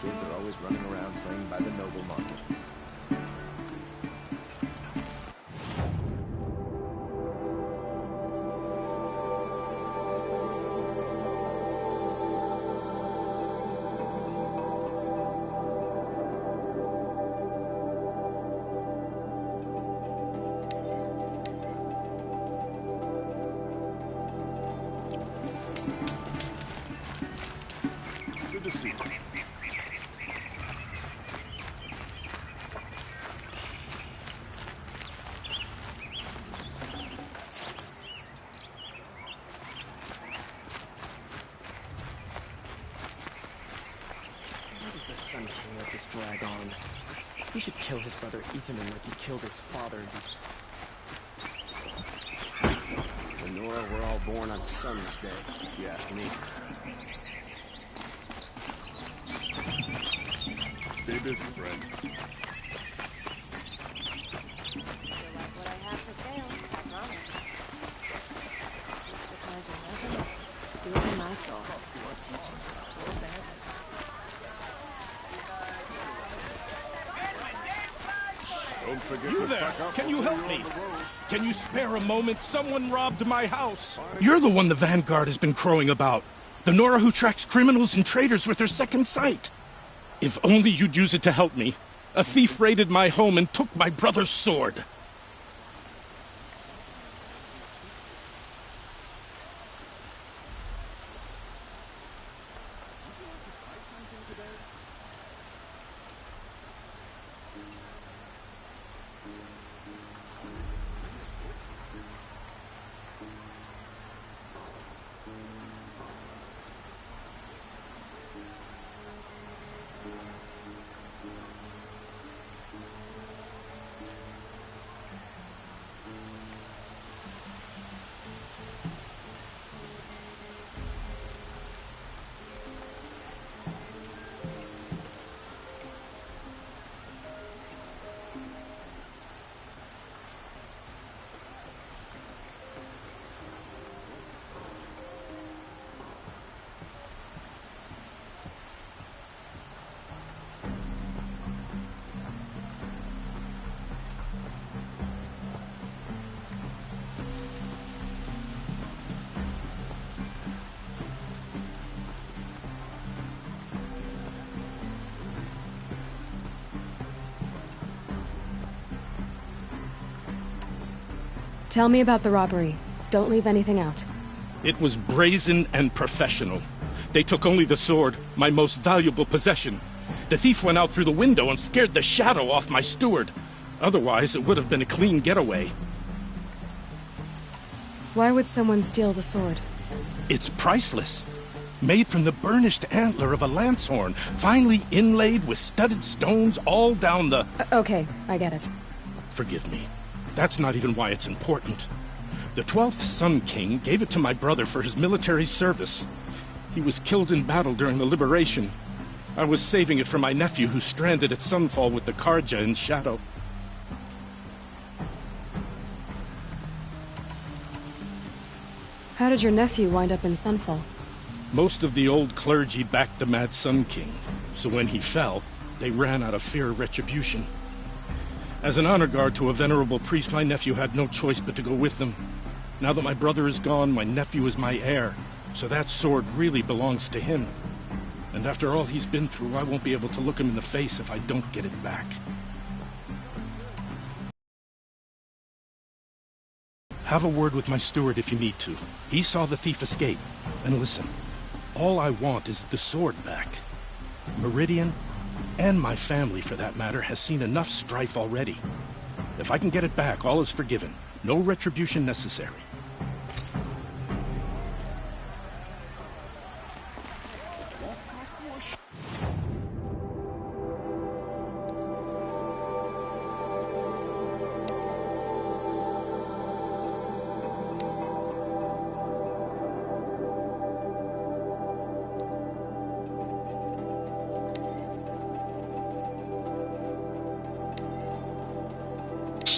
Kids are always running around playing by the noble market. Good to see you. Why does the Sun King let this drag on? He should kill his brother Itaman like he killed his father. Lenora, we're all born on Sun's Day, if you ask me. Stay busy, friend. You'll like what I have for sale, I promise. The kind of nothing else, stealing my soul. Or teaching poor bad. Don't forget You to there! stock up Can you before help you're me? on the road. Can you spare a moment? Someone robbed my house. You're the one the Vanguard has been crowing about. The Nora who tracks criminals and traitors with her second sight. If only you'd use it to help me. A thief raided my home and took my brother's sword. Tell me about the robbery. Don't leave anything out. It was brazen and professional. They took only the sword, my most valuable possession. The thief went out through the window and scared the shadow off my steward. Otherwise, it would have been a clean getaway. Why would someone steal the sword? It's priceless. Made from the burnished antler of a lancehorn, finely inlaid with studded stones all down the... Okay, I get it. Forgive me. That's not even why it's important. The 12th Sun King gave it to my brother for his military service. He was killed in battle during the liberation. I was saving it for my nephew who's stranded at Sunfall with the Karja in Shadow. How did your nephew wind up in Sunfall? Most of the old clergy backed the Mad Sun King, so when he fell, they ran out of fear of retribution. As an honor guard to a venerable priest, my nephew had no choice but to go with them. Now that my brother is gone, my nephew is my heir, so that sword really belongs to him. And after all he's been through, I won't be able to look him in the face if I don't get it back. Have a word with my steward if you need to. He saw the thief escape. And listen, all I want is the sword back. Meridian, and my family for that matter, has seen enough strife already. If I can get it back, all is forgiven. No retribution necessary.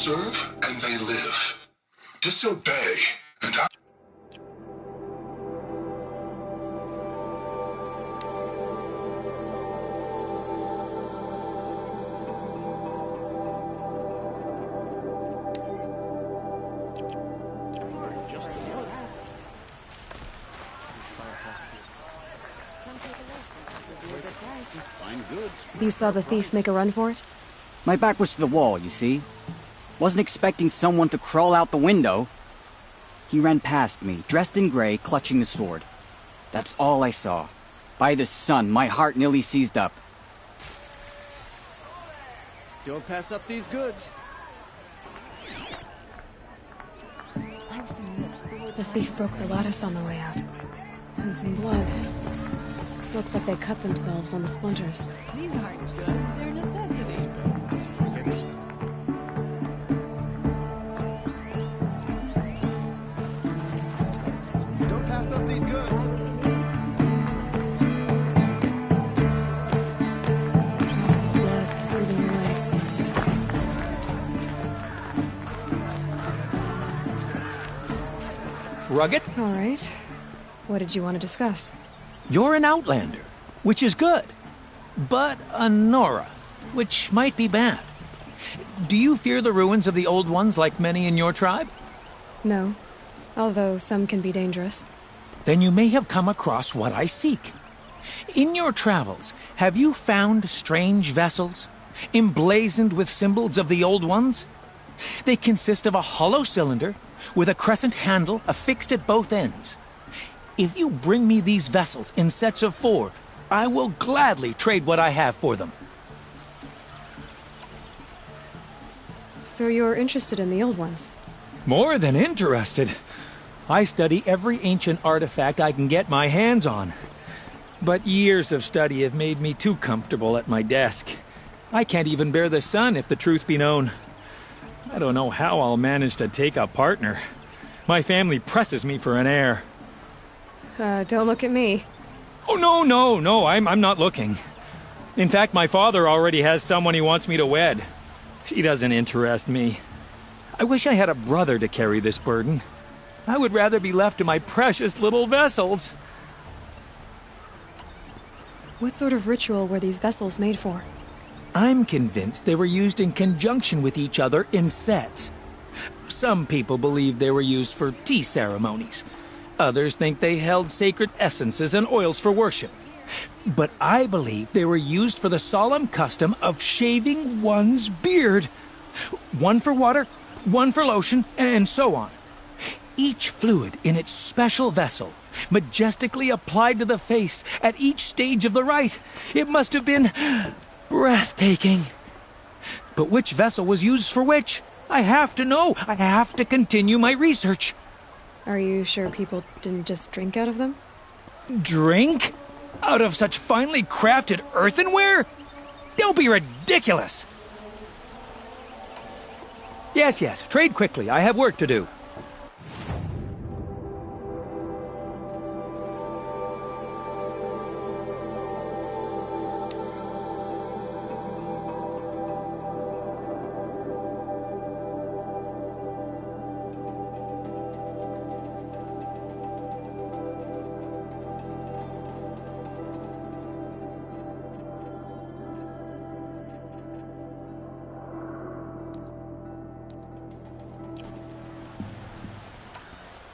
serve and they live. Disobey, and I... Find goods. You saw the thief make a run for it? My back was to the wall, you see. Wasn't expecting someone to crawl out the window. He ran past me, dressed in gray, clutching the sword. That's all I saw. By the sun, my heart nearly seized up. Don't pass up these goods. I've seen this. The thief broke the lattice on the way out. And some blood. Looks like they cut themselves on the splinters. These aren't goods, they're necessities. Don't pass up these goods. Drops of blood leading the way. Rugged? All right. What did you want to discuss? You're an outlander, which is good. But a Nora, which might be bad. Do you fear the ruins of the old ones like many in your tribe? No. Although some can be dangerous. Then you may have come across what I seek. In your travels, have you found strange vessels, emblazoned with symbols of the old ones? They consist of a hollow cylinder with a crescent handle affixed at both ends. If you bring me these vessels in sets of 4, I will gladly trade what I have for them. So you're interested in the old ones? More than interested. I study every ancient artifact I can get my hands on. But years of study have made me too comfortable at my desk. I can't even bear the sun, if the truth be known. I don't know how I'll manage to take a partner. My family presses me for an heir. Don't look at me. Oh, no, I'm not looking. In fact, my father already has someone he wants me to wed. She doesn't interest me. I wish I had a brother to carry this burden. I would rather be left to my precious little vessels. What sort of ritual were these vessels made for? I'm convinced they were used in conjunction with each other in sets. Some people believe they were used for tea ceremonies. Others think they held sacred essences and oils for worship. But I believe they were used for the solemn custom of shaving one's beard. One for water, one for lotion, and so on. Each fluid in its special vessel, majestically applied to the face at each stage of the rite. It must have been breathtaking. But which vessel was used for which? I have to know. I have to continue my research. Are you sure people didn't just drink out of them? Drink? Out of such finely crafted earthenware? Don't be ridiculous! Yes, trade quickly. I have work to do.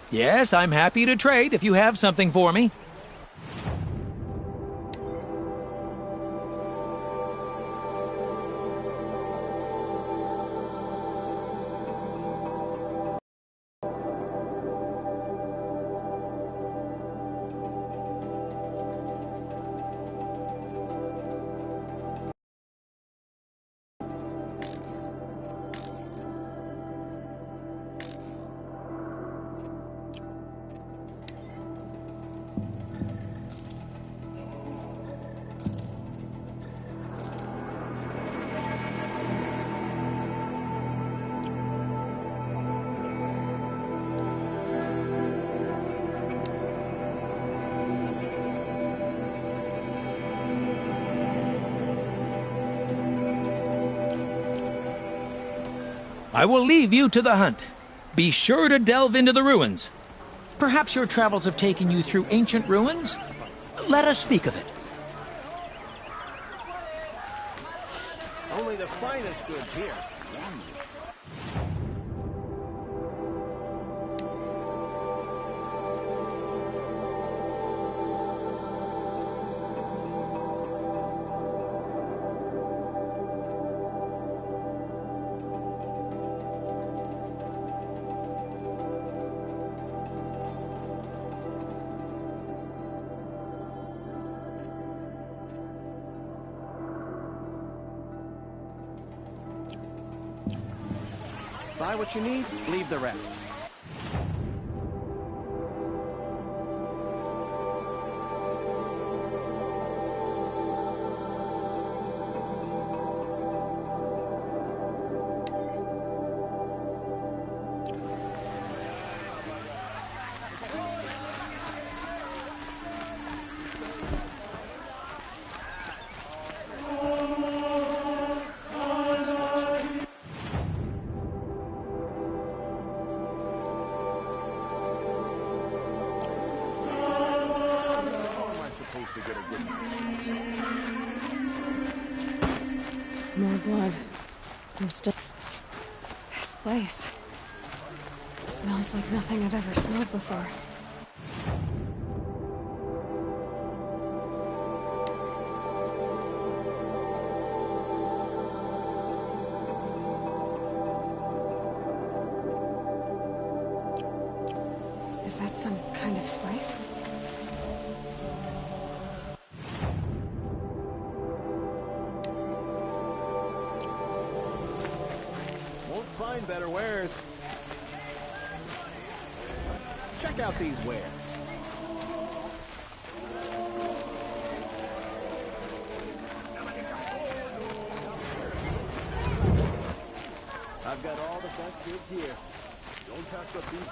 Yes, I'm happy to trade if you have something for me. I will leave you to the hunt. Be sure to delve into the ruins. Perhaps your travels have taken you through ancient ruins? Let us speak of it. Only the finest goods here. Buy what you need, leave the rest. More blood. I'm still... This place... smells like nothing I've ever smelled before. Is that some kind of spice? Find better wares. Check out these wares. I've got all the best goods here. Don't touch the beef.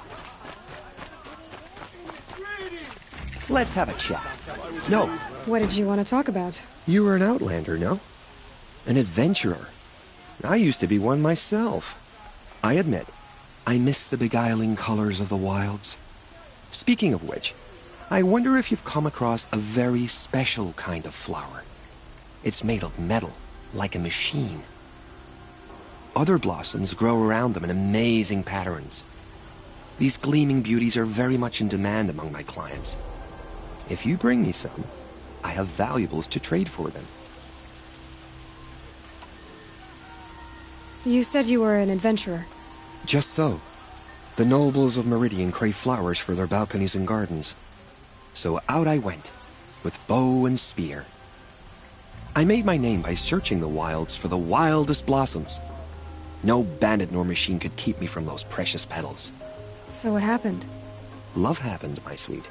Let's have a chat. No. What did you want to talk about? You were an outlander, no? An adventurer. I used to be one myself. I admit, I miss the beguiling colors of the wilds. Speaking of which, I wonder if you've come across a very special kind of flower. It's made of metal, like a machine. Other blossoms grow around them in amazing patterns. These gleaming beauties are very much in demand among my clients. If you bring me some, I have valuables to trade for them. You said you were an adventurer. Just so. The nobles of Meridian crave flowers for their balconies and gardens. So out I went, with bow and spear. I made my name by searching the wilds for the wildest blossoms. No bandit nor machine could keep me from those precious petals. So what happened? Love happened, my sweet.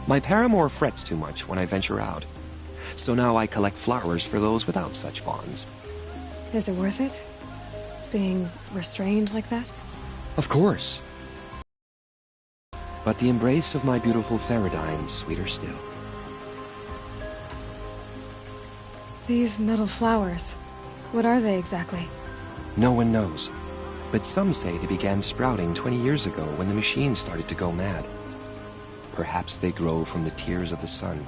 My paramour frets too much when I venture out. So now I collect flowers for those without such bonds. Is it worth it? Being restrained like that? Of course. But the embrace of my beautiful Theridine is sweeter still. These metal flowers, what are they exactly? No one knows. But some say they began sprouting 20 years ago when the machine started to go mad. Perhaps they grow from the tears of the sun,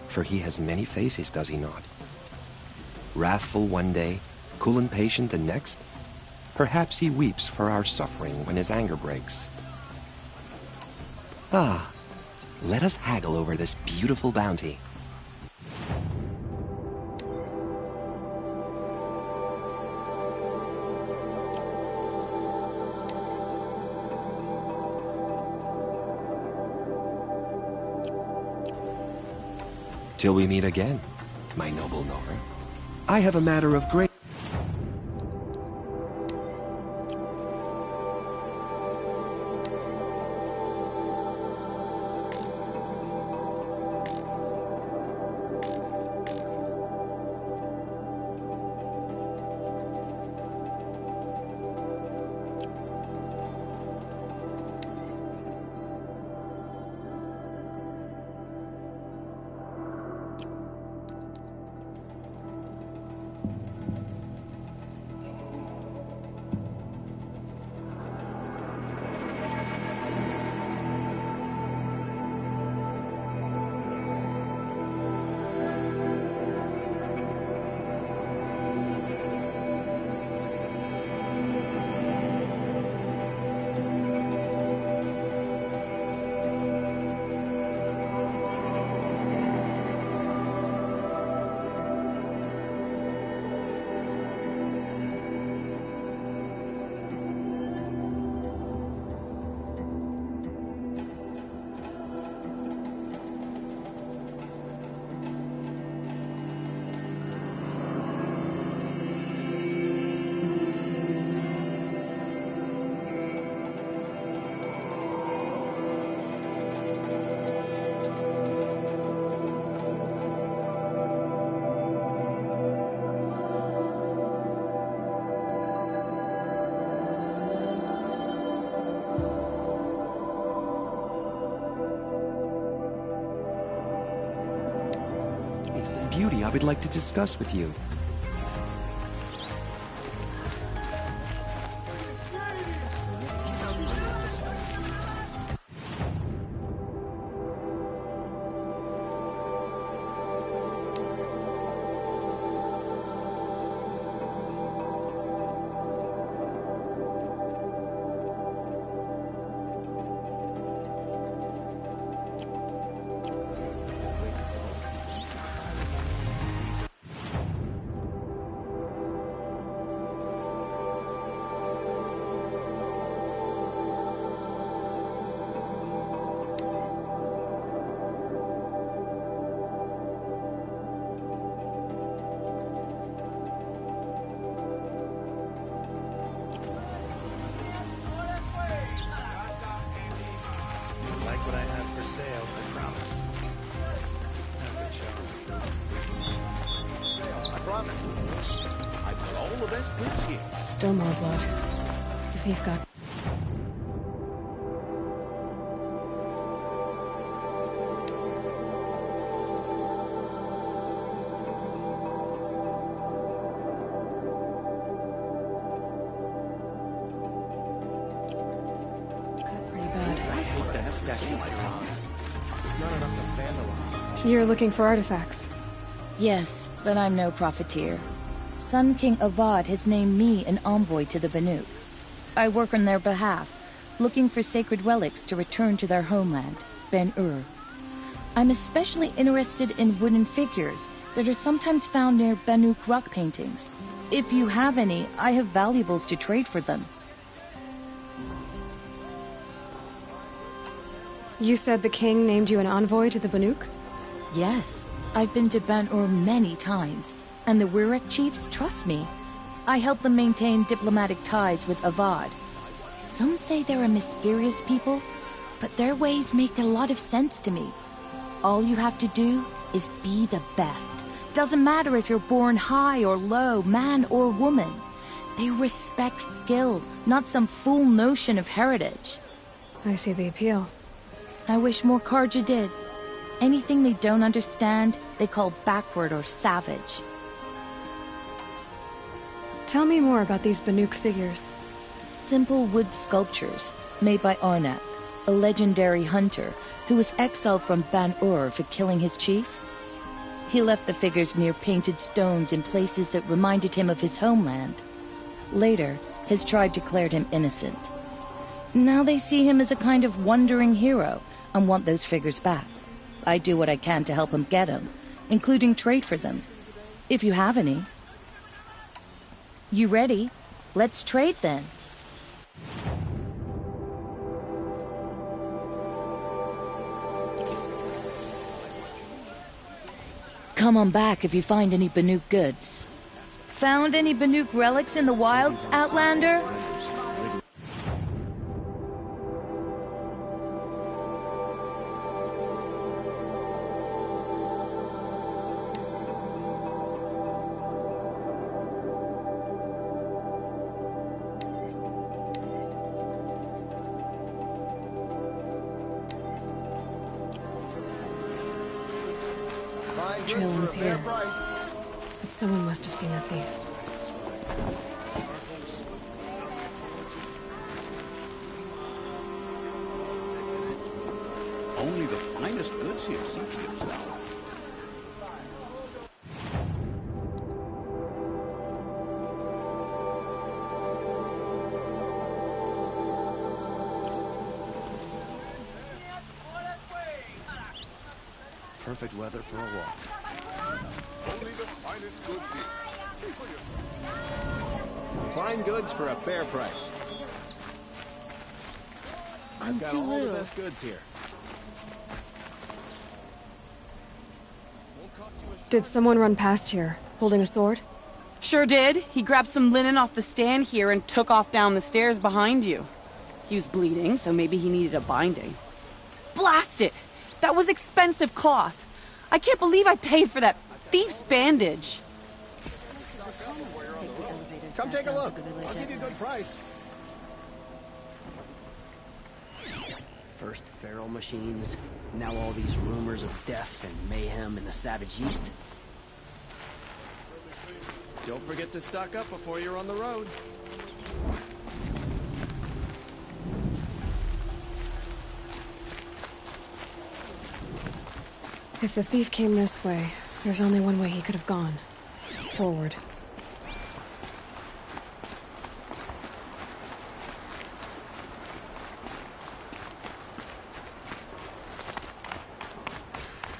for he has many faces, does he not? Wrathful one day, cool and patient the next. Perhaps he weeps for our suffering when his anger breaks. Ah, let us haggle over this beautiful bounty. Till we meet again, my noble Nora. I have a matter of great... beauty I would like to discuss with you. What I have for sale, I promise. I promise. I've got all the best goods here. Still more blood. The thief got... You're looking for artifacts. Yes, but I'm no profiteer. Sun King Avad has named me an envoy to the Banuk. I work on their behalf, looking for sacred relics to return to their homeland, Ben-Ur. I'm especially interested in wooden figures that are sometimes found near Banuk rock paintings. If you have any, I have valuables to trade for them. You said the king named you an envoy to the Banuk? Yes, I've been to Ben-Ur many times, and the Wirek chiefs trust me. I help them maintain diplomatic ties with Avad. Some say they're a mysterious people, but their ways make a lot of sense to me. All you have to do is be the best. Doesn't matter if you're born high or low, man or woman. They respect skill, not some fool notion of heritage. I see the appeal. I wish more Karja did. Anything they don't understand, they call backward or savage. Tell me more about these Banuk figures. Simple wood sculptures, made by Arnak, a legendary hunter who was exiled from Ban-Ur for killing his chief. He left the figures near painted stones in places that reminded him of his homeland. Later, his tribe declared him innocent. Now they see him as a kind of wandering hero and want those figures back. I do what I can to help him get them, including trade for them. If you have any. You ready? Let's trade then. Come on back if you find any Banuk goods. Found any Banuk relics in the wilds, Outlander? Trail ends here. But someone must have seen that thief. Only the finest goods here. See for yourself. Perfect weather for a walk. Only the finest goods here. Fine goods for a fair price. I've got all the best goods here. Did someone run past here, holding a sword? Sure did. He grabbed some linen off the stand here and took off down the stairs behind you. He was bleeding, so maybe he needed a binding. Blast it! That was expensive cloth. I can't believe I paid for that thief's bandage. Come take a look. I'll give you a good price. First feral machines, now all these rumors of death and mayhem in the savage east. Don't forget to stock up before you're on the road. If the thief came this way, there's only one way he could have gone. Forward.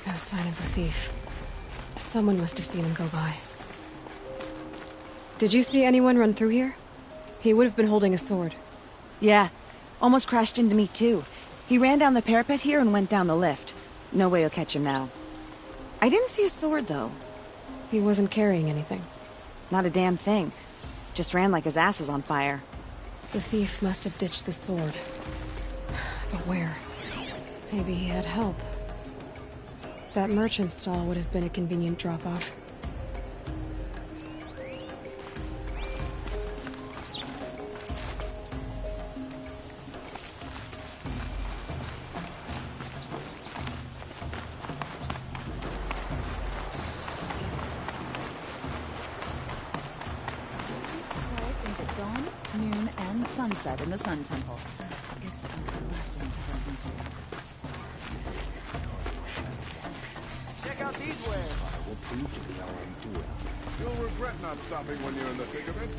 No sign of the thief. Someone must have seen him go by. Did you see anyone run through here? He would have been holding a sword. Yeah. Almost crashed into me, too. He ran down the parapet here and went down the lift. No way you'll catch him now. I didn't see a sword, though. He wasn't carrying anything. Not a damn thing. Just ran like his ass was on fire. The thief must have ditched the sword. But where? Maybe he had help. That merchant stall would have been a convenient drop-off. Since at dawn, noon, and sunset in the Sun Temple. It's a blessing to listen to. Check out these wares. I will prove to be our own doer. You'll regret not stopping when you're in the thick of it.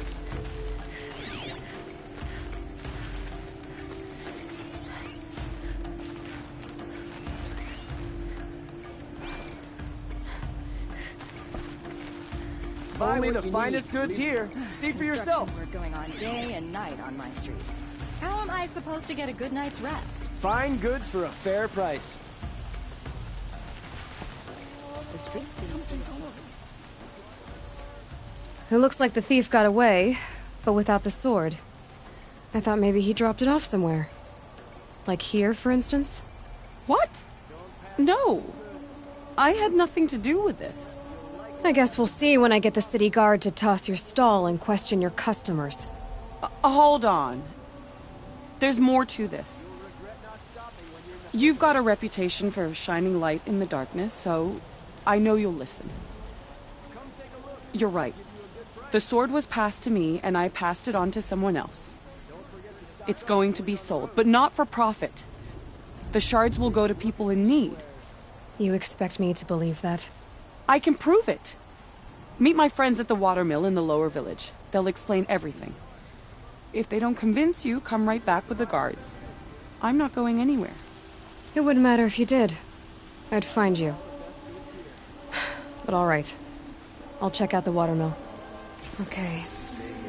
Only the finest goods here. See for yourself. Construction work going on day and night on my street. How am I supposed to get a good night's rest? Fine goods for a fair price. The street seems pretty slow. It looks like the thief got away, but without the sword. I thought maybe he dropped it off somewhere. Like here, for instance? What? No. I had nothing to do with this. I guess we'll see when I get the city guard to toss your stall and question your customers. Hold on. There's more to this. You've got a reputation for shining light in the darkness, so I know you'll listen. You're right. The sword was passed to me, and I passed it on to someone else. It's going to be sold, but not for profit. The shards will go to people in need. You expect me to believe that? I can prove it. Meet my friends at the watermill in the lower village. They'll explain everything. If they don't convince you, come right back with the guards. I'm not going anywhere. It wouldn't matter if you did. I'd find you. But all right. I'll check out the watermill. Okay.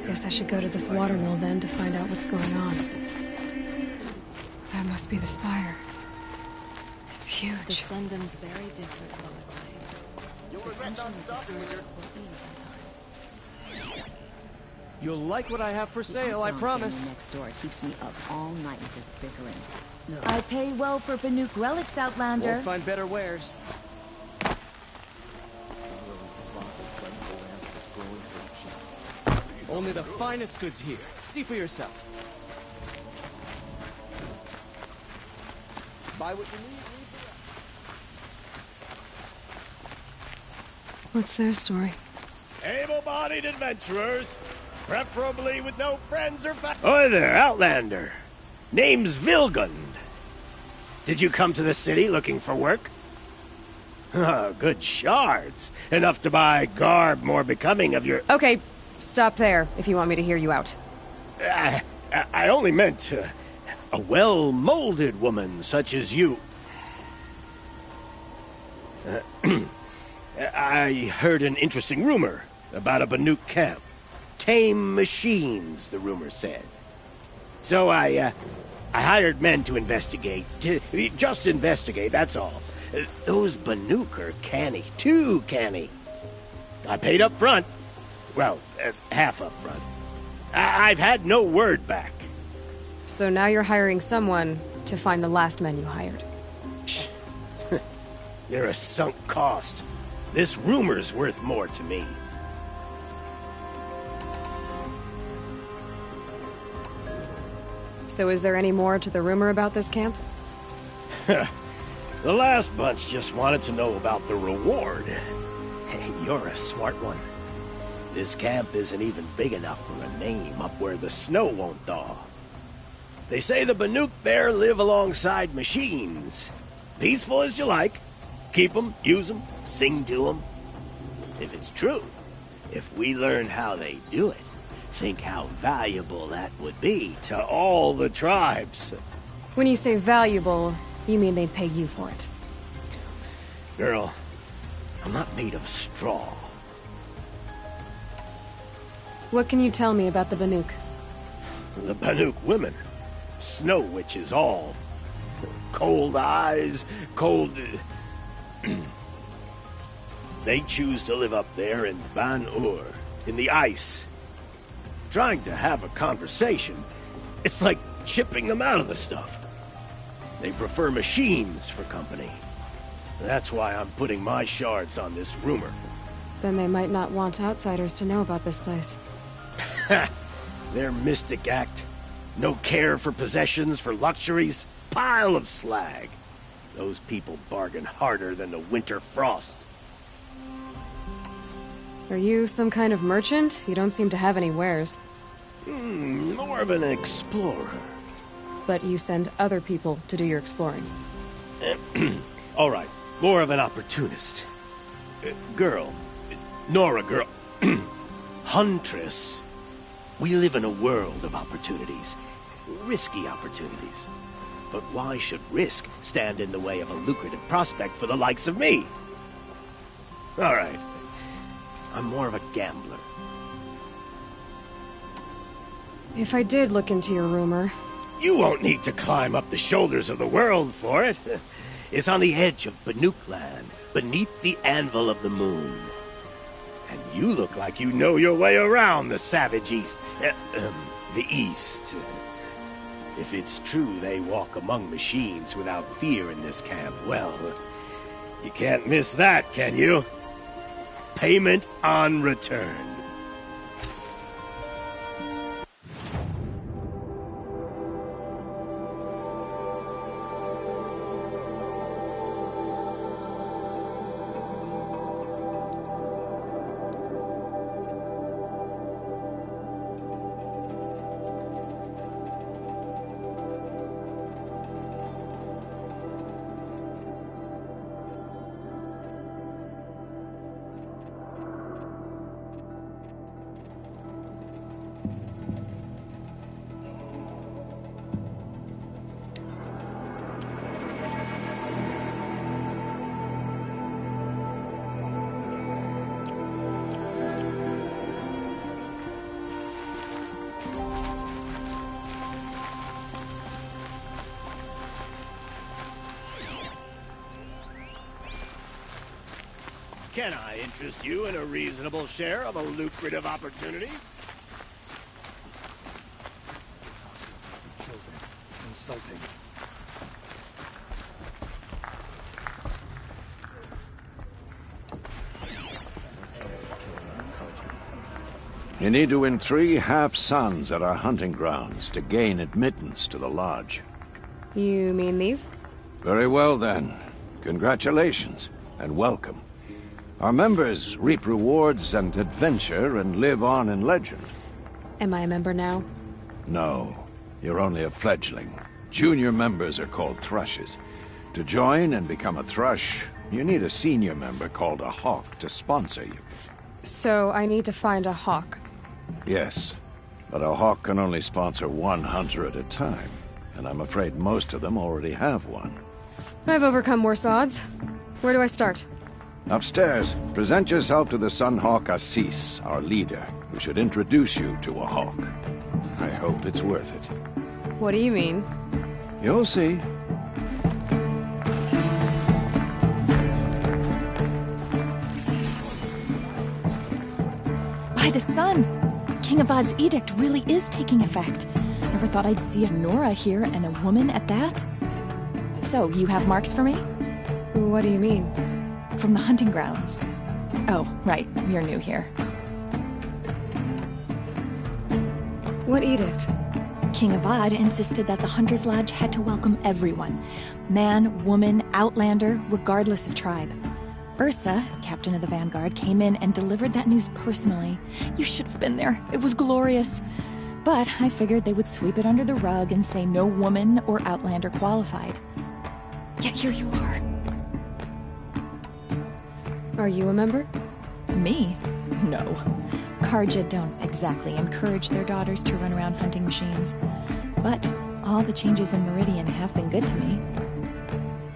Guess I should go to this watermill then to find out what's going on. That must be the spire. It's huge. The Sundom's very different from the clay. You'll like what I have for sale, I promise. Next door keeps me up all night with bickering. No. I pay well for Banuk relics, Outlander. Won't find better wares. Only the finest goods here. See for yourself. Buy what you need. What's their story? Able-bodied adventurers, preferably with no friends or family. Oi there, Outlander. Name's Vilgund. Did you come to the city looking for work? Oh, good shards. Enough to buy garb more becoming of your... Okay, stop there if you want me to hear you out. I only meant a well-molded woman such as you. I heard an interesting rumor about a Banuk camp. Tame machines, the rumor said. So I hired men to investigate. Just investigate, that's all. Those Banuk are canny. Too canny. I paid up front. Well, half up front. I've had no word back. So now you're hiring someone to find the last men you hired. They're a sunk cost. This rumor's worth more to me. So is there any more to the rumor about this camp? The last bunch just wanted to know about the reward. Hey, you're a smart one. This camp isn't even big enough for a name up where the snow won't thaw. They say the Banuk there live alongside machines. Peaceful as you like. Keep them, use them, sing to them. If it's true, if we learn how they do it, think how valuable that would be to all the tribes. When you say valuable, you mean they'd pay you for it. Girl, I'm not made of straw. What can you tell me about the Banuk? The Banuk women. Snow witches all. Cold eyes, cold... They choose to live up there in Ban-Ur, in the ice. Trying to have a conversation, it's like chipping them out of the stuff. They prefer machines for company. That's why I'm putting my shards on this rumor. Then they might not want outsiders to know about this place. Their mystic act. No care for possessions, for luxuries. Pile of slag. Those people bargain harder than the winter frost. Are you some kind of merchant? You don't seem to have any wares. More of an explorer. But you send other people to do your exploring. All right, more of an opportunist. Girl. Nora girl. Huntress. We live in a world of opportunities. Risky opportunities. But why should risk stand in the way of a lucrative prospect for the likes of me? All right. I'm more of a gambler. If I did look into your rumor... You won't need to climb up the shoulders of the world for it. It's on the edge of Banuk land, beneath the anvil of the moon. And you look like you know your way around the savage east. The east. If it's true they walk among machines without fear in this camp, well, you can't miss that, can you? Payment on return. Can I interest you in a reasonable share of a lucrative opportunity? It's insulting. You need to win 3 half-suns at our hunting grounds to gain admittance to the lodge. You mean these? Very well, then. Congratulations, and welcome. Our members reap rewards and adventure and live on in legend. Am I a member now? No, you're only a fledgling. Junior members are called thrushes. To join and become a thrush, you need a senior member called a hawk to sponsor you. So I need to find a hawk. Yes, but a hawk can only sponsor 1 hunter at a time, and I'm afraid most of them already have one. I've overcome worse odds. Where do I start? Upstairs, present yourself to the Sunhawk Assis, our leader, who should introduce you to a hawk. I hope it's worth it. What do you mean? You'll see. By the sun! King Avad's edict really is taking effect. Never thought I'd see a Nora here, and a woman at that. So, you have marks for me? What do you mean? From the hunting grounds. Oh, right. You're new here. What edict? King Avad insisted that the Hunter's Lodge had to welcome everyone. Man, woman, outlander, regardless of tribe. Ursa, captain of the Vanguard, came in and delivered that news personally. You should have been there. It was glorious. But I figured they would sweep it under the rug and say no woman or Outlander qualified. Yet here you are. Are you a member? Me? No. Karja don't exactly encourage their daughters to run around hunting machines. But all the changes in Meridian have been good to me.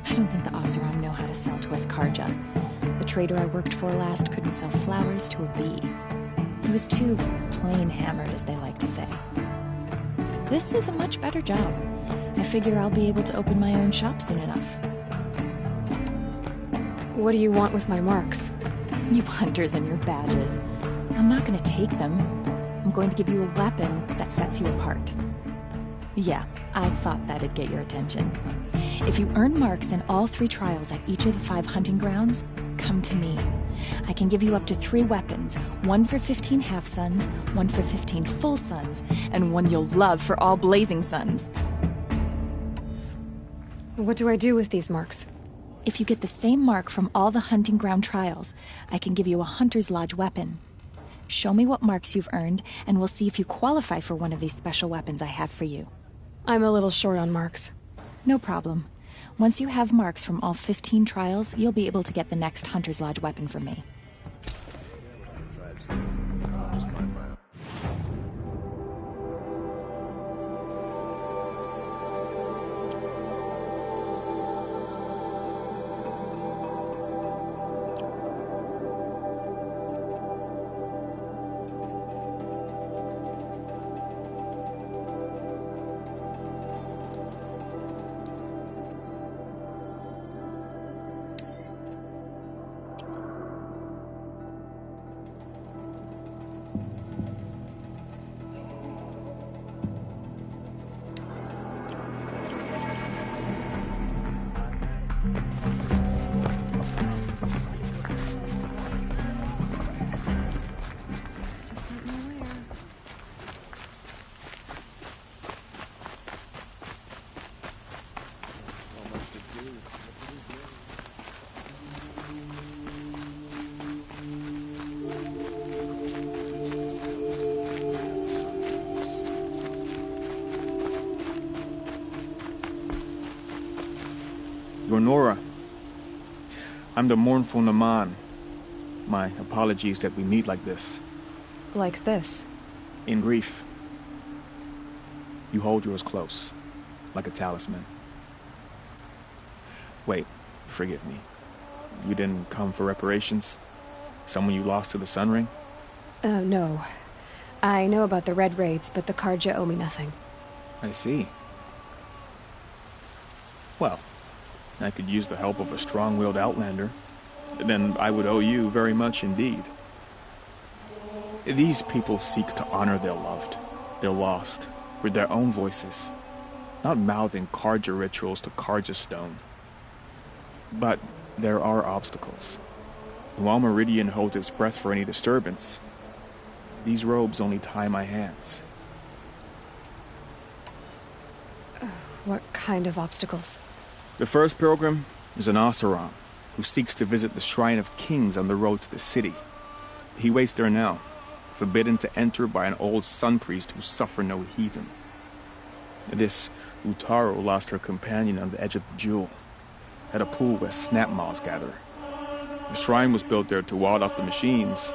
I don't think the Oseram know how to sell to us Karja. The trader I worked for last couldn't sell flowers to a bee. He was too plain hammered, as they like to say. This is a much better job. I figure I'll be able to open my own shop soon enough. What do you want with my marks? You hunters and your badges. I'm not going to take them. I'm going to give you a weapon that sets you apart. Yeah, I thought that'd get your attention. If you earn marks in all 3 trials at each of the 5 hunting grounds, come to me. I can give you up to 3 weapons, 1 for 15 half-suns, 1 for 15 full suns, and 1 you'll love for all blazing suns. What do I do with these marks? If you get the same mark from all the hunting ground trials, I can give you a Hunter's Lodge weapon. Show me what marks you've earned, and we'll see if you qualify for one of these special weapons I have for you. I'm a little short on marks. No problem. Once you have marks from all 15 trials, you'll be able to get the next Hunter's Lodge weapon from me. Nora, I'm the mournful Naman. My apologies that we meet like this. Like this? In grief. You hold yours close, like a talisman. Wait, forgive me. You didn't come for reparations? Someone you lost to the Sun Ring? No. I know about the Red Raids, but the Karja owe me nothing. I see. Well, I could use the help of a strong-willed Outlander. Then I would owe you very much indeed. These people seek to honor their loved, their lost, with their own voices, not mouthing Karja rituals to Karja stone. But there are obstacles. While Meridian holds its breath for any disturbance, these robes only tie my hands. What kind of obstacles? The first pilgrim is an Oseram, who seeks to visit the Shrine of Kings on the road to the city. He waits there now, forbidden to enter by an old sun priest who suffer no heathen. This Utaru lost her companion on the edge of the jewel, at a pool where snap moths gather. The shrine was built there to ward off the machines,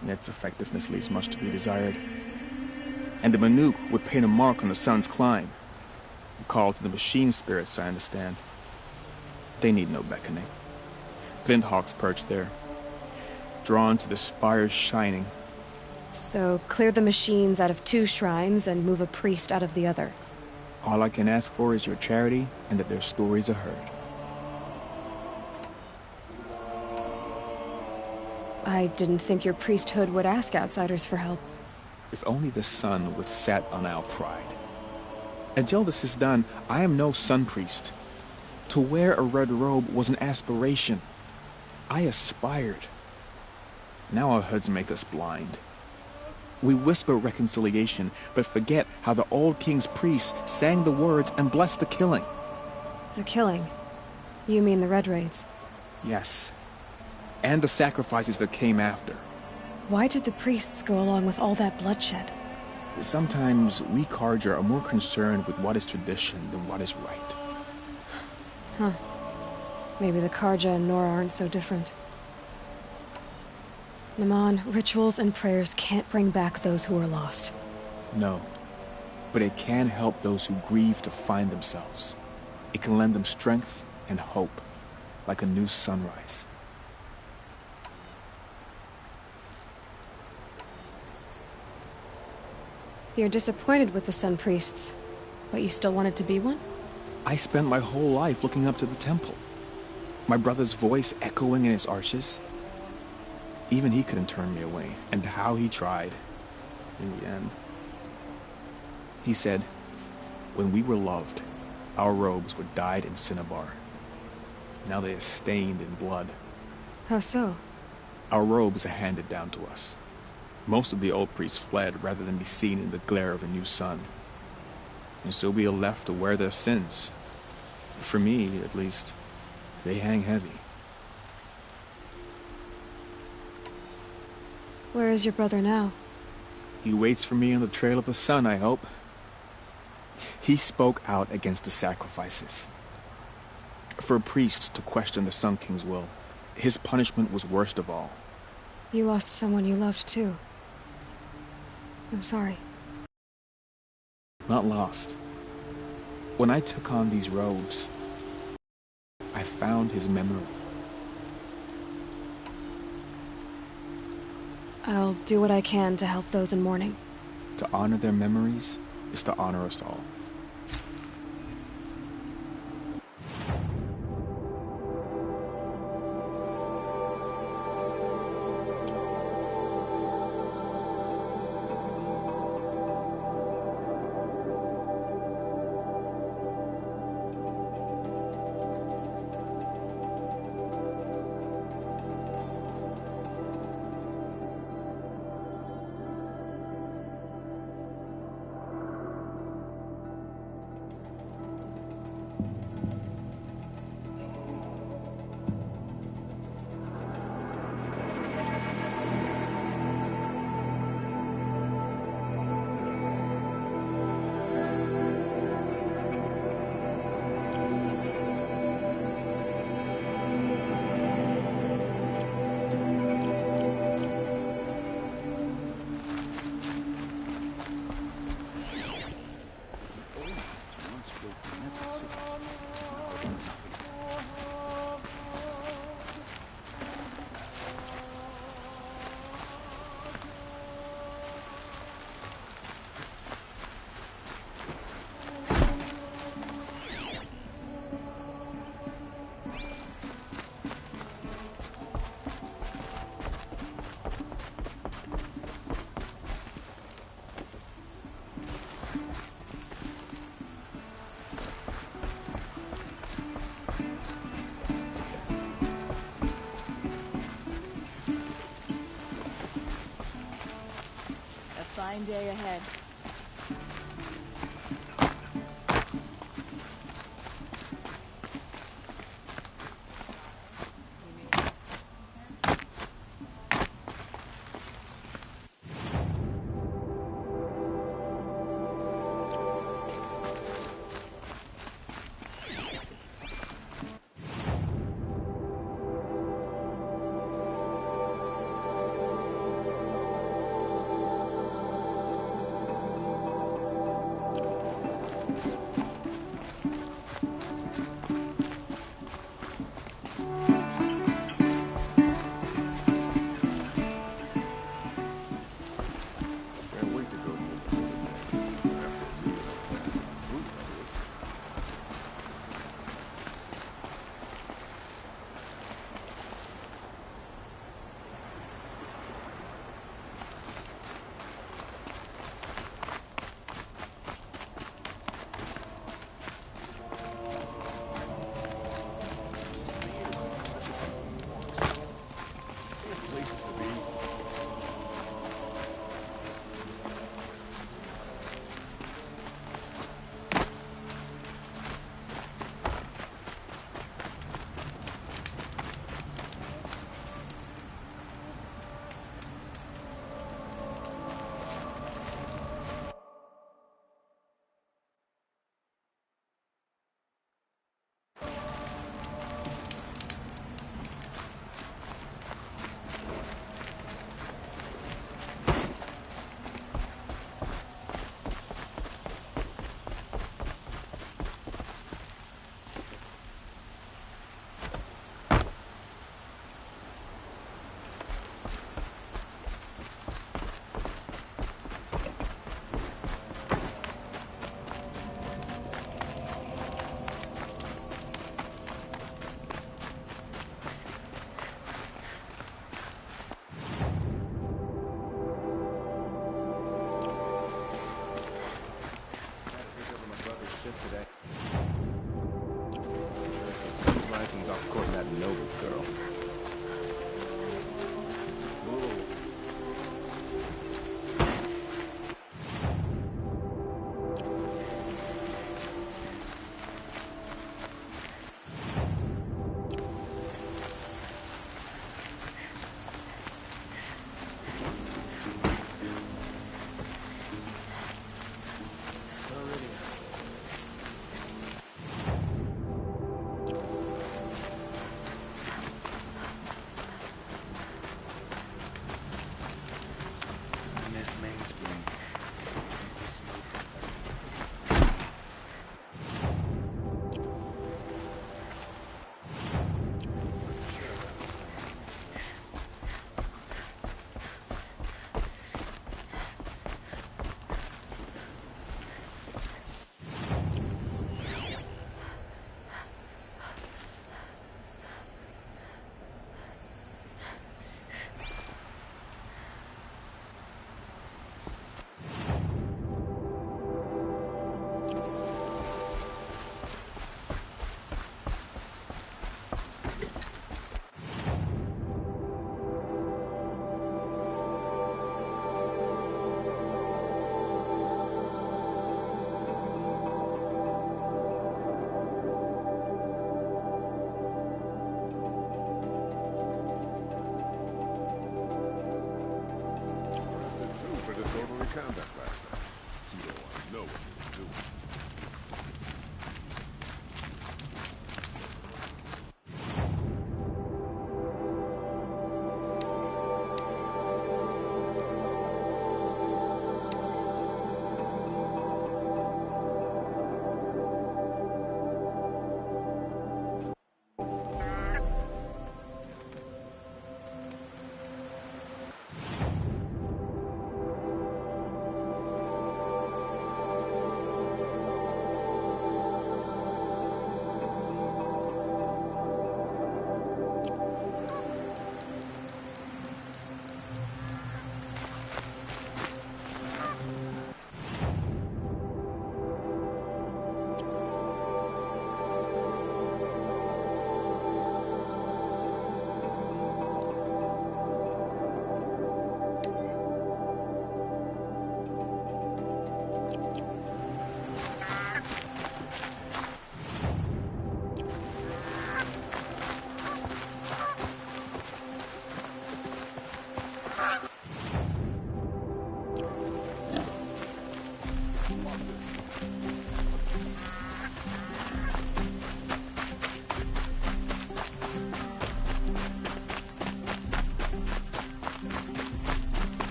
and its effectiveness leaves much to be desired. And the Manuk would paint a mark on the sun's climb, a call to the machine spirits, I understand. They need no beckoning. Glint hawks perch there, drawn to the spires shining. So, clear the machines out of 2 shrines and move a priest out of the other. All I can ask for is your charity and that their stories are heard. I didn't think your priesthood would ask outsiders for help. If only the sun would set on our pride. Until this is done, I am no sun priest. To wear a red robe was an aspiration. I aspired. Now our hoods make us blind. We whisper reconciliation, but forget how the old king's priests sang the words and blessed the killing. The killing? You mean the Red Raids? Yes. and the sacrifices that came after. Why did the priests go along with all that bloodshed? Sometimes we Karja are more concerned with what is tradition than what is right. Huh. Maybe the Karja and Nora aren't so different. Naman, rituals and prayers can't bring back those who are lost. No. But it can help those who grieve to find themselves. It can lend them strength and hope, like a new sunrise. You're disappointed with the Sun Priests, but you still wanted to be one? I spent my whole life looking up to the temple. My brother's voice echoing in its arches. Even he couldn't turn me away, and how he tried, in the end. He said, when we were loved, our robes were dyed in cinnabar. Now they are stained in blood. How so? Our robes are handed down to us. Most of the old priests fled rather than be seen in the glare of the new sun. And so we are left to wear their sins. For me, at least, they hang heavy. Where is your brother now? He waits for me on the trail of the sun, I hope. He spoke out against the sacrifices. For a priest to question the Sun King's will, his punishment was worst of all. You lost someone you loved too. I'm sorry. Not lost. When I took on these robes, I found his memory. I'll do what I can to help those in mourning. To honor their memories is to honor us all. Fine day ahead. Disorderly conduct last night. You don't want to know what you were doing.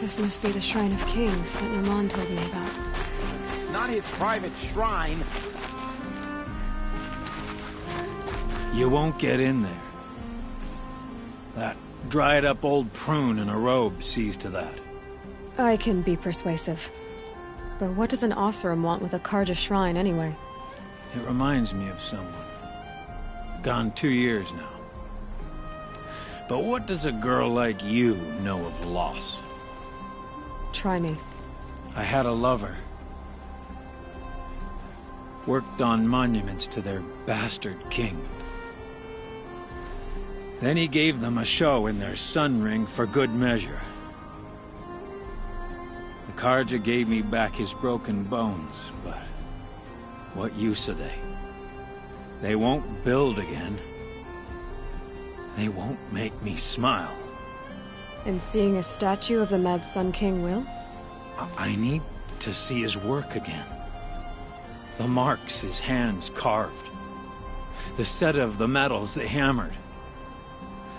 This must be the Shrine of Kings that Naman told me about. Not his private shrine. You won't get in there. That dried-up old prune in a robe sees to that. I can be persuasive. But what does an Oseram want with a Karja shrine, anyway? It reminds me of someone. Gone 2 years now. But what does a girl like you know of loss? Try me. I had a lover. Worked on monuments to their bastard king. Then he gave them a show in their sun ring for good measure. The Karja gave me back his broken bones, but what use are they? They won't build again. They won't make me smile. And seeing a statue of the Mad Sun King will? I need to see his work again. The marks his hands carved. The set of the metals they hammered.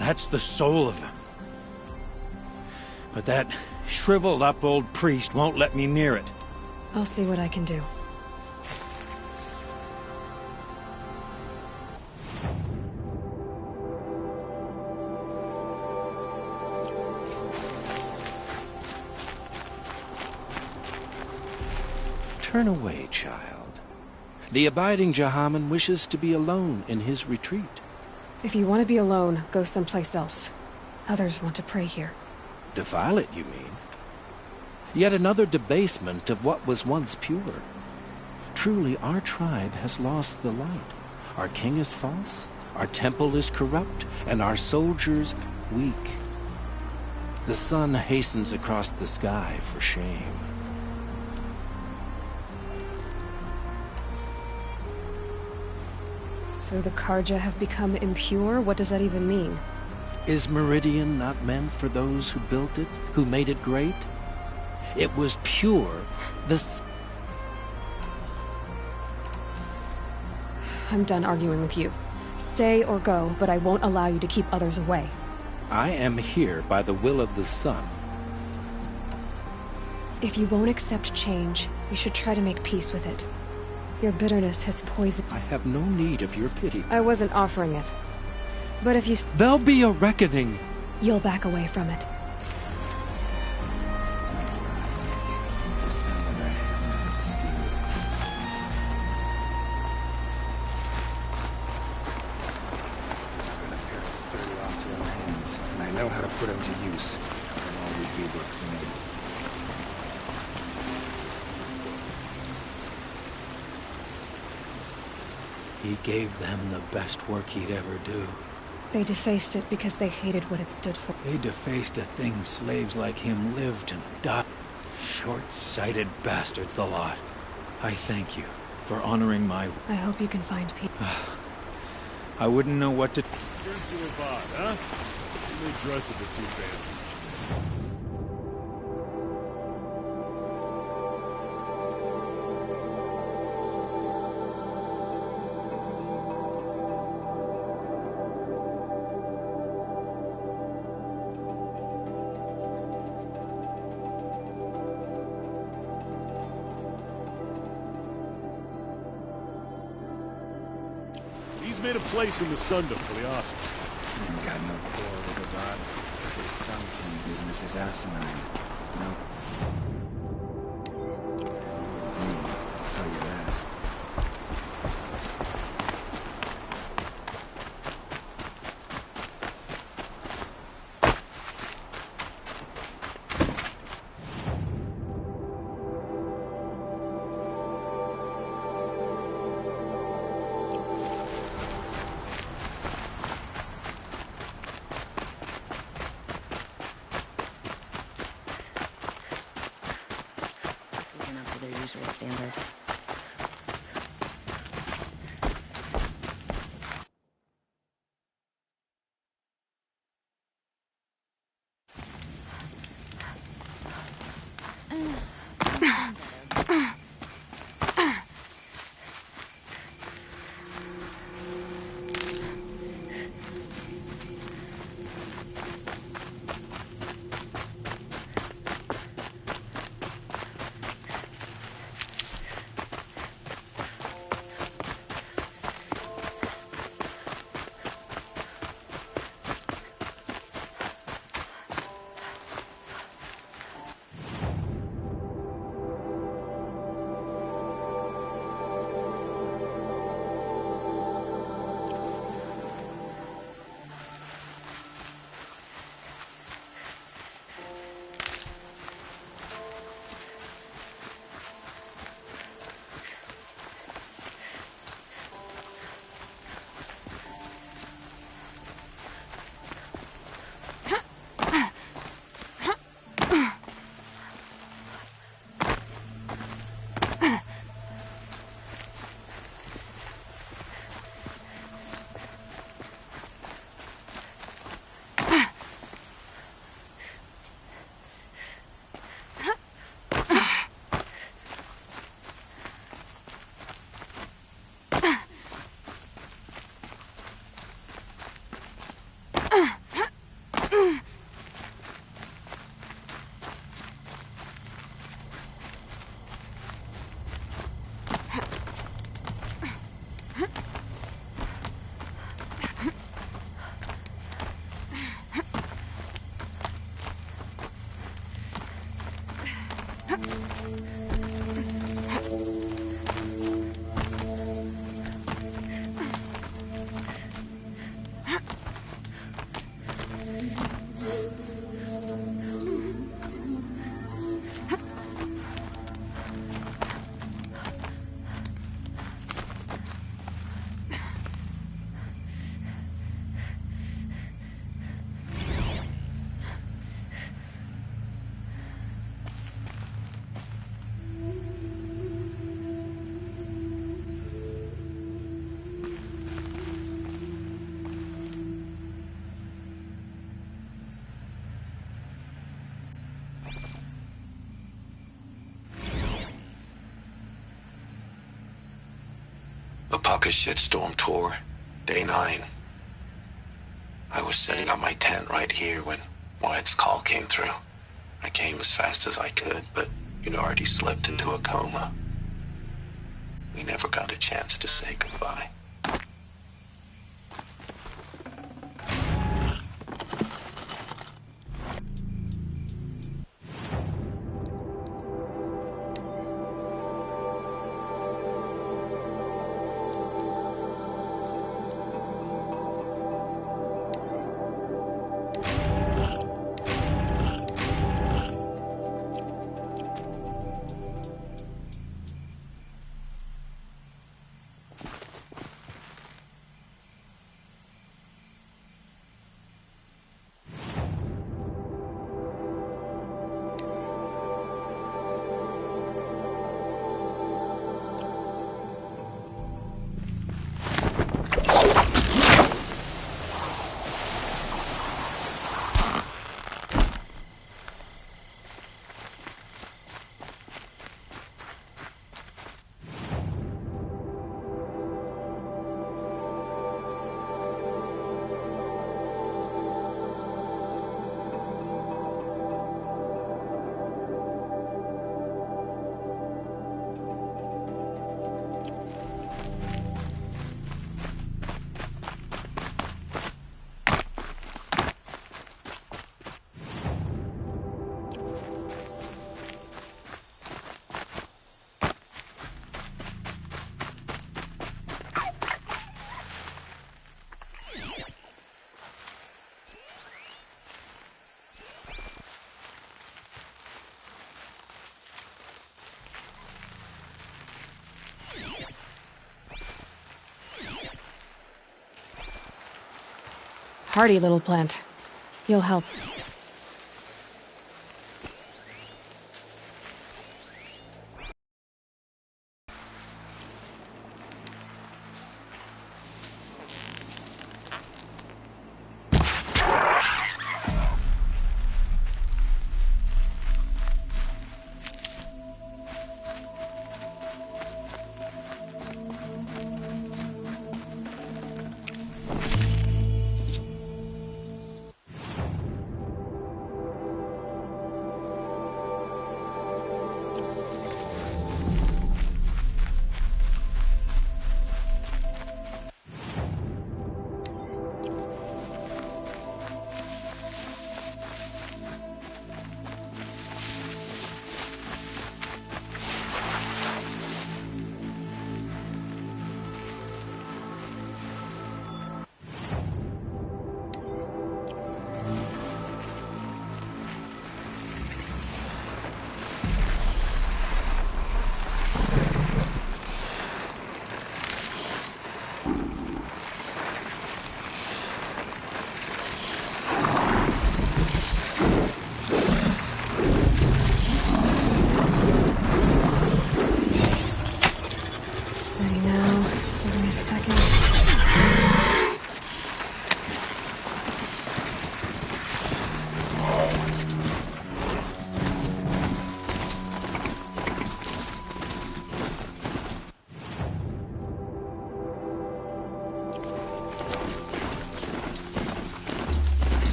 That's the soul of him. But that shriveled-up old priest won't let me near it. I'll see what I can do. Turn away, child. The abiding Jahaman wishes to be alone in his retreat. If you want to be alone, go someplace else. Others want to pray here. Defile it, you mean? Yet another debasement of what was once pure. Truly, our tribe has lost the light. Our king is false, our temple is corrupt, and our soldiers weak. The sun hastens across the sky for shame. So the Karja have become impure? What does that even mean? Is Meridian not meant for those who built it, who made it great? It was pure. I'm done arguing with you. Stay or go, but I won't allow you to keep others away. I am here by the will of the sun. If you won't accept change, you should try to make peace with it. Your bitterness has poisoned... I have no need of your pity. I wasn't offering it. But if you... There'll be a reckoning. You'll back away from it. I know how to put them to use. It'll always be work for me. He gave them the best work he'd ever do. They defaced it because they hated what it stood for. They defaced a thing slaves like him lived and died. Short-sighted bastards, the lot. I thank you for honoring my... I hope you can find peace. I wouldn't know what to... Here's to a vibe, huh? You may dress a bit too fancy. He's made a place in the Sundom for the awesome. Ain't got no quarrel with the god. This Sun King business is asinine. No. I'll tell you that. Usual standard. A pocket shitstorm tour, day 9. I was setting up my tent right here when Wyatt's call came through. I came as fast as I could, but you'd already slipped into a coma. We never got a chance to say goodbye. Hardy little plant. You'll help.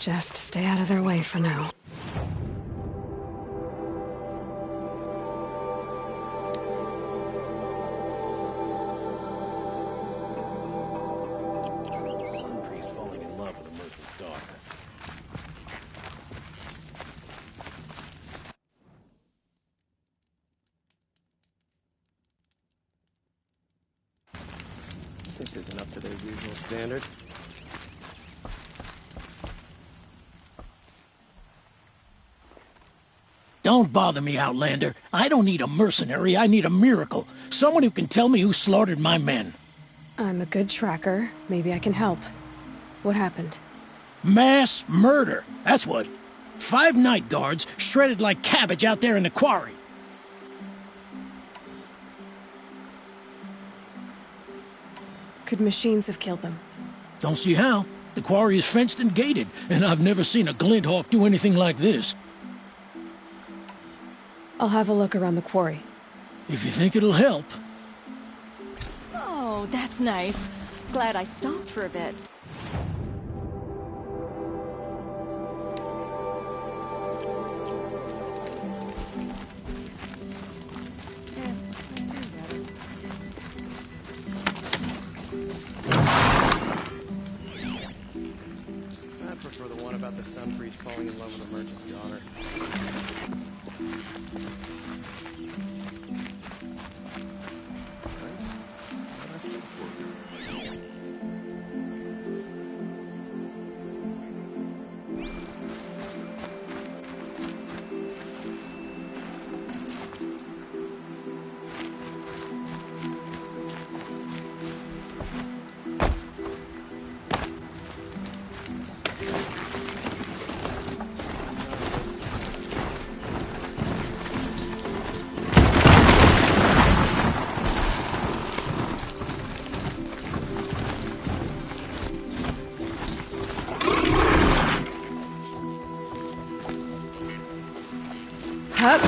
Just stay out of their way for now. Sun priest falling in love with a merchant's daughter. This isn't up to their usual standard. Don't bother me, Outlander. I don't need a mercenary, I need a miracle. Someone who can tell me who slaughtered my men. I'm a good tracker. Maybe I can help. What happened? Mass murder, that's what. 5 night guards shredded like cabbage out there in the quarry. Could machines have killed them? Don't see how. The quarry is fenced and gated, and I've never seen a glinthawk do anything like this. I'll have a look around the quarry. If you think it'll help. Oh, that's nice. Glad I stopped for a bit. I prefer the one about the sun priest falling in love with a merchant's daughter. Hup.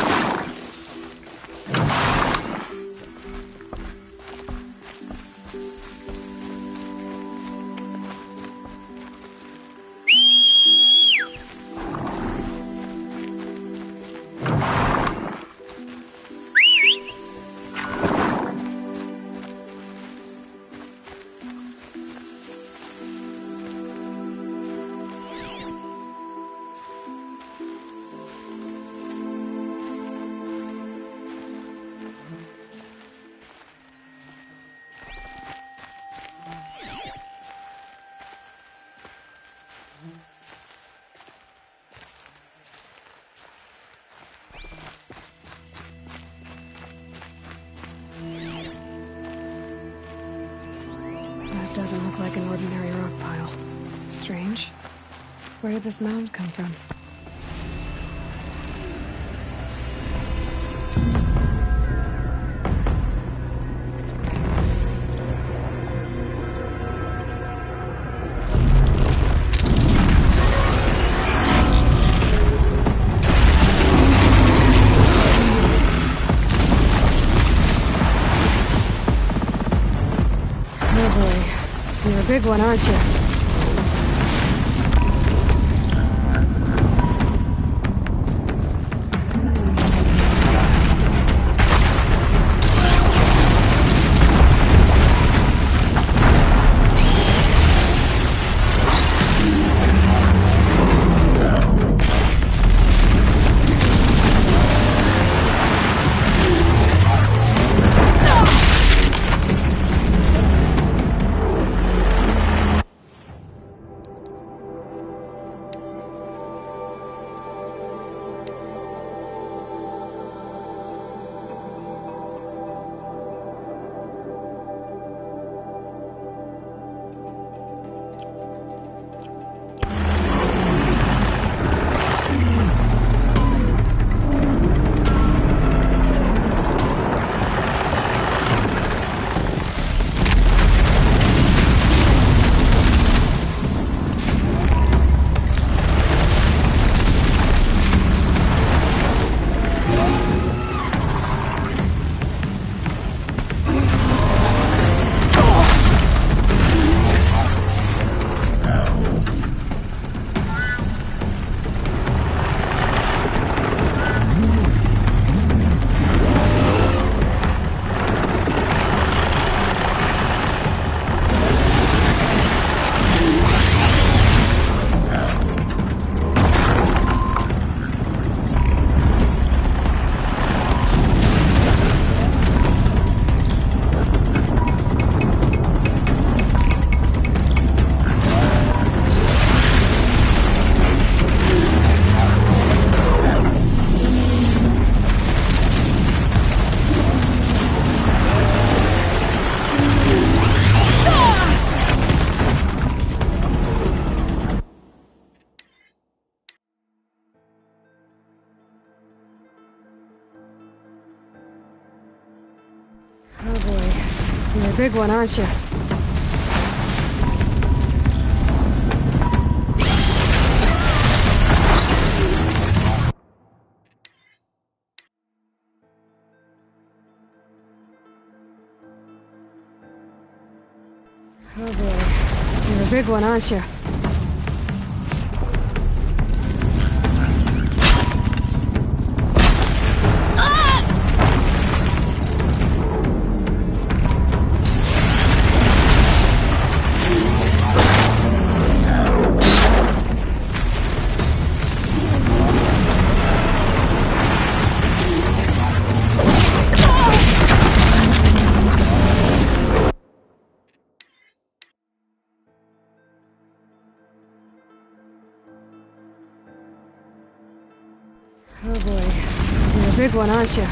That doesn't look like an ordinary rock pile. It's strange. Where did this mound come from? You're a big one, aren't you? Oh boy. You're a big one, aren't you? big one, aren't you? Oh boy. You're a big one, aren't you?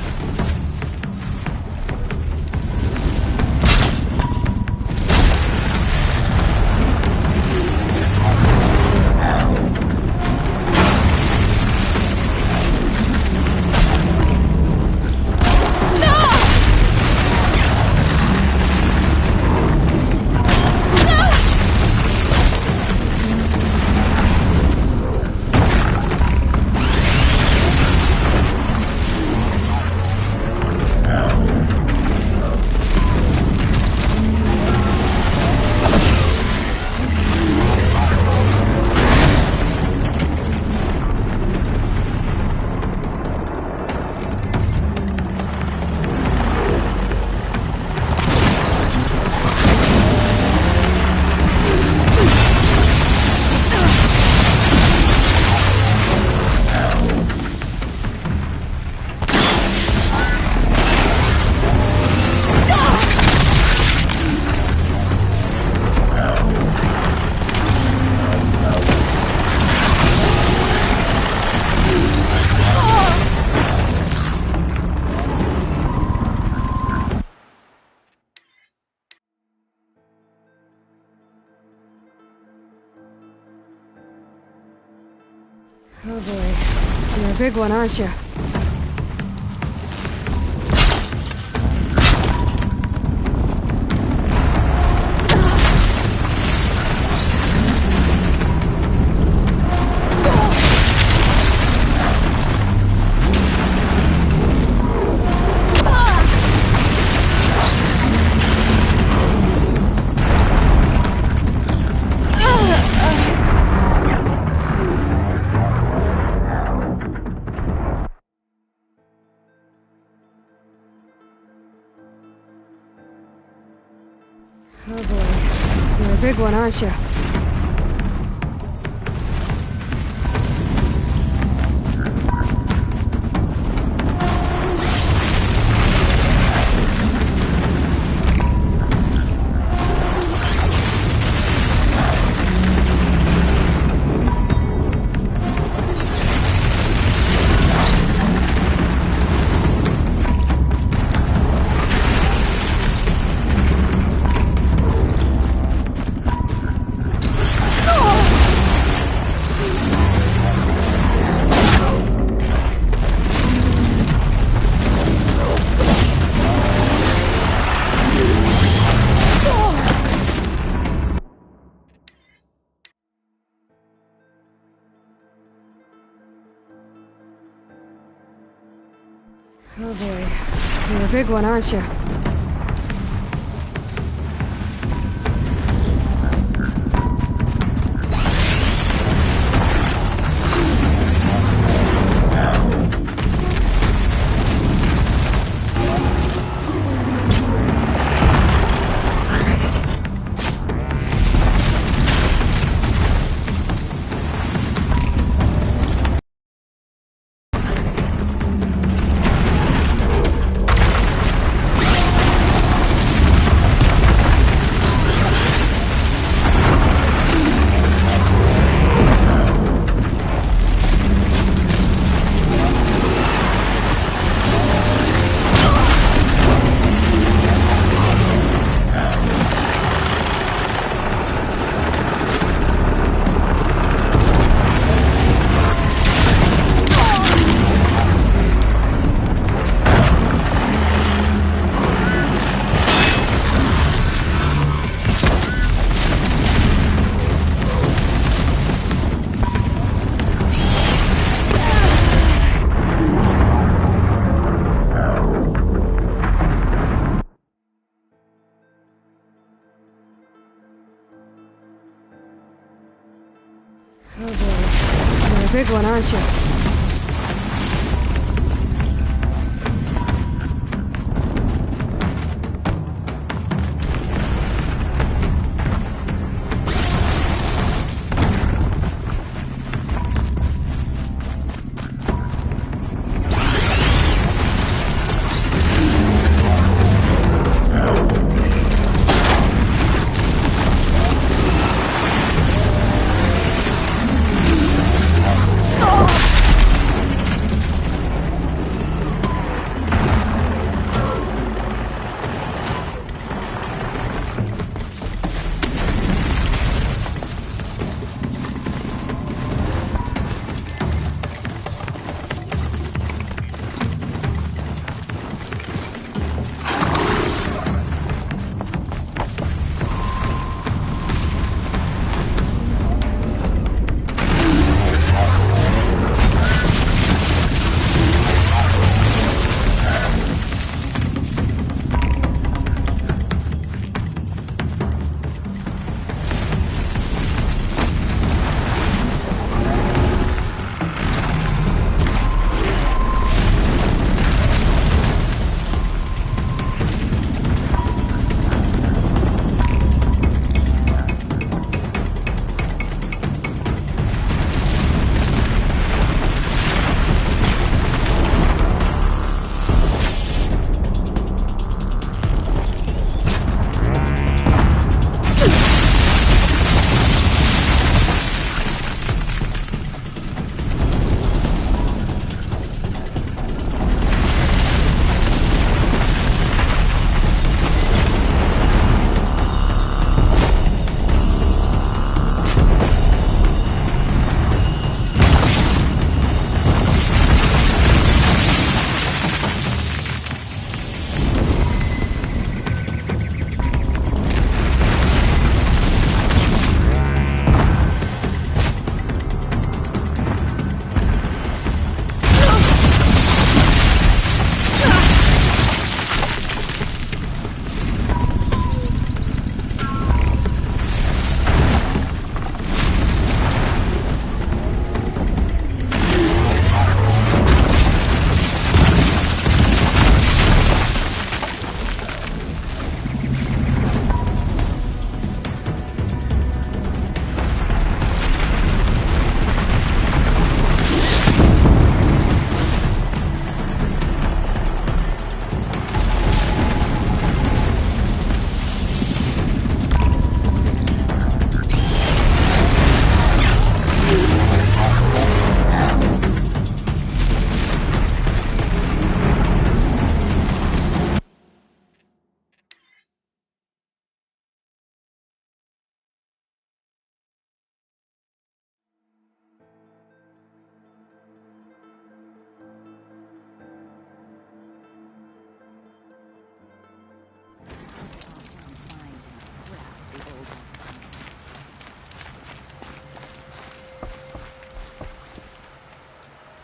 Oh boy. You're a big one, aren't you? Oh boy. You're a big one, aren't you? Oh boy. You're a big one, aren't you? big one, aren't you?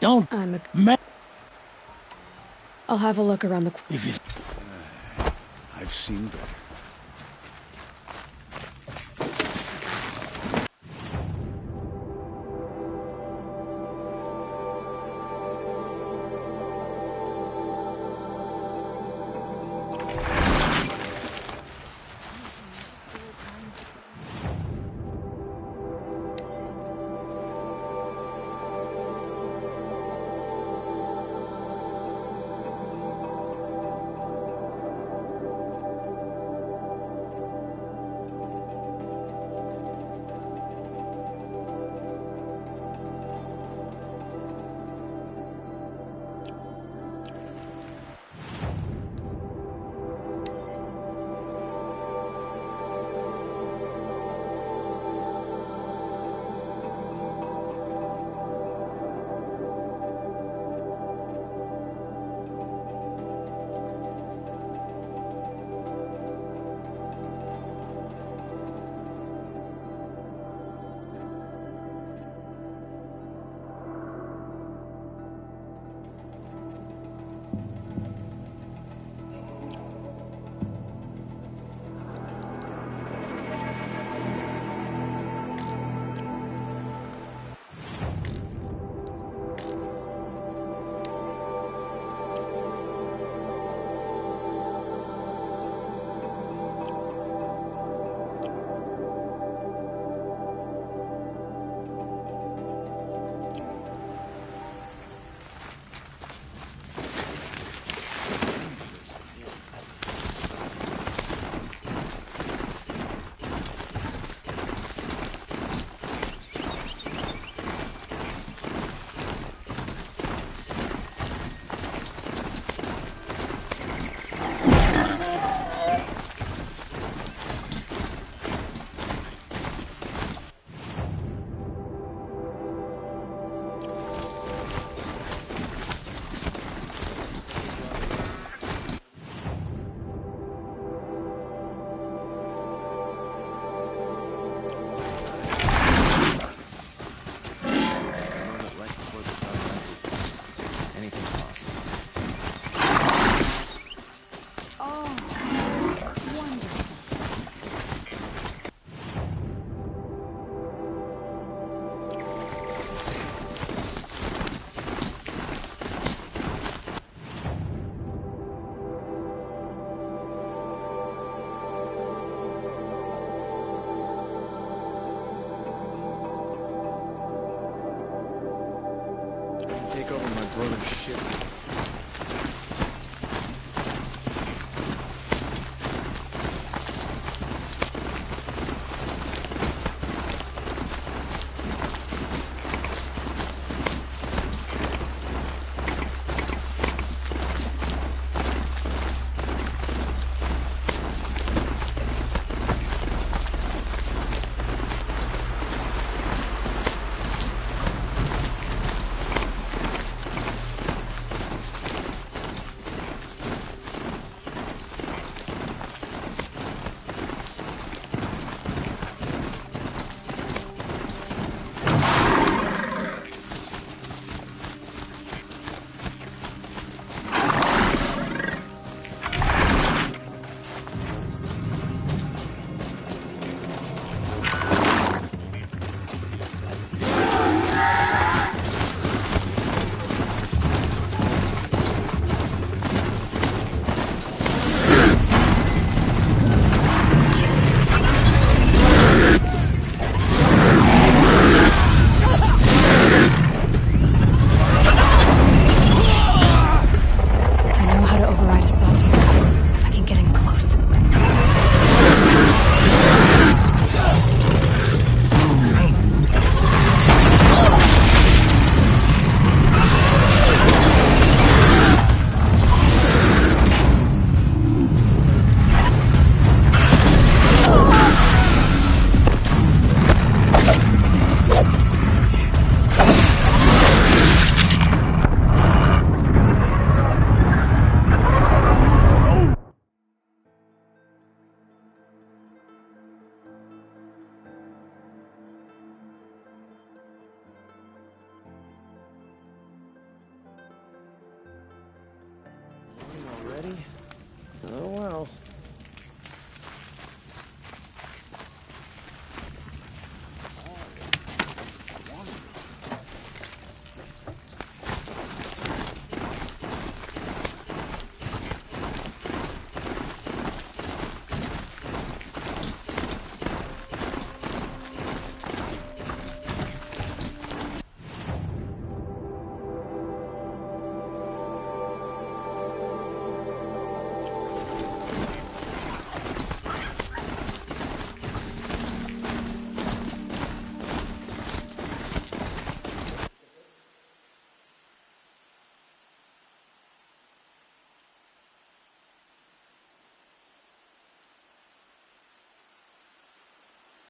Don't. I'll have a look around the. I've seen better. you. Already? Oh well.